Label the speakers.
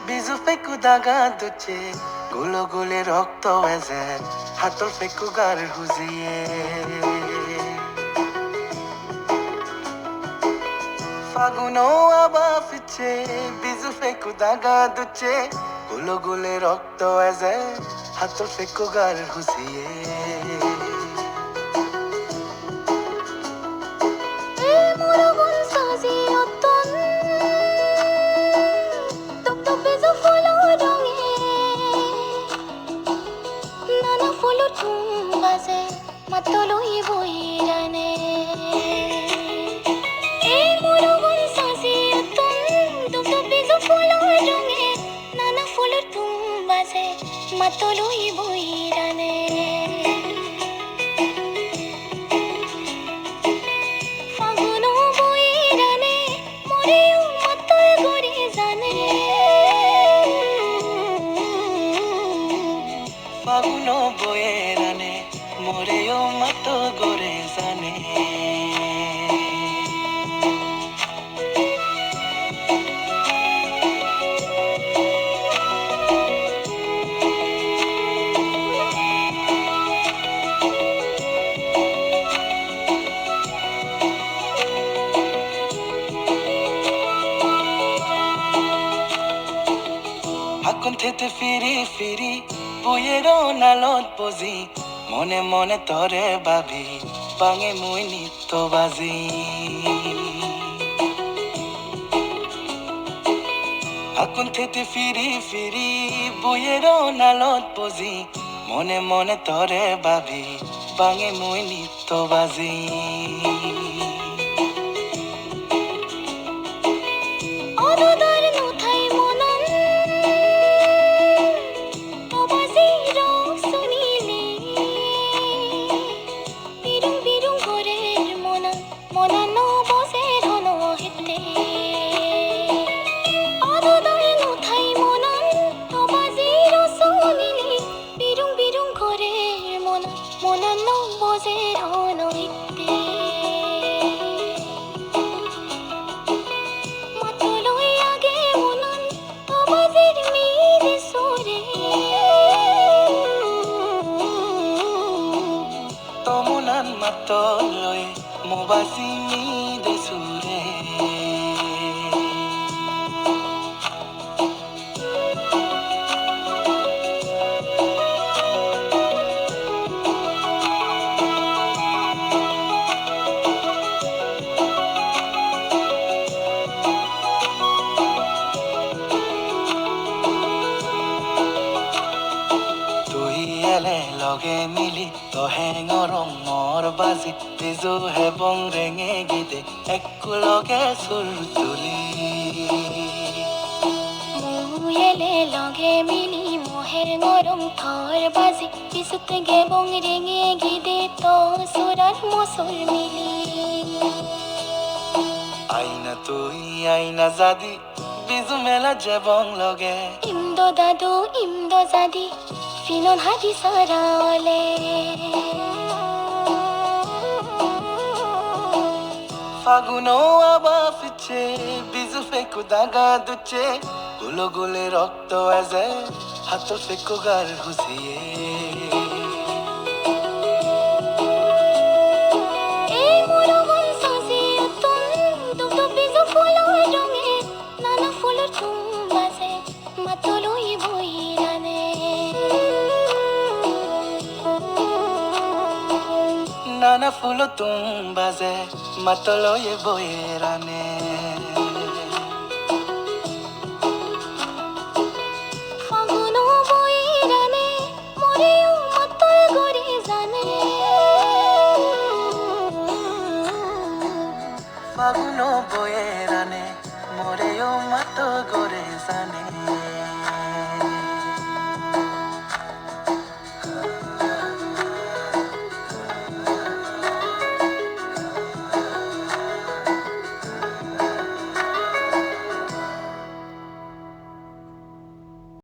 Speaker 1: বিজু ফেকু দাগা দুচে গুলো গুলে রক্ত এজেন হাতল ফেকু গার হুজিয়ে ফাগুনো আবা ফিচে বিজু ফেকু দাগা দুচে গুলো গুলে রক্ত এজেন হাতল ফেকু গার হুজিয়ে
Speaker 2: matoloi boirane ei murugun sasi atum dum dum bizu fulo jonge nana fulo tum baze matoloi boirane faguno boirane moreu matol gori jane
Speaker 1: faguno boirane moreo mato gore jane hakon thete firi firi boyero nalot bozi মনে মনে তরে ভাবি বাঙে মুই নিত্য বাজি আকুন থেতে ফিরি ফিরি বইয়ের নালত বজি মনে মনে তরে ভাবি বাঙে মুই নিত্য বাজি matoloy mobasi mi desure লগে মিলি তহে গৰমৰ বাজি বিজু হেবং ৰেঙে গীতে একেলগে চুৰ তুলি
Speaker 2: মুয়েলে লগে মিলি মহে গৰম থৰ বাজি পিছত গেবং ৰেঙে গীতে তো সুৰত মসুৰ মিলি
Speaker 1: আইনা তুই আইনা জাদি বিজু মেলা জেবং লগে
Speaker 2: ইমদো দাদু ইমদো জাদি Finon hadi sarale
Speaker 1: Faguno aba fiche bizu feku daga duche gulo gule rokto aze hatol feku gar husiye
Speaker 2: ei murugun sasi atum dum dum bizu fulo jonge nana fulo tum baze matoloi boirane
Speaker 1: nana fulo tum baze matoloye boirane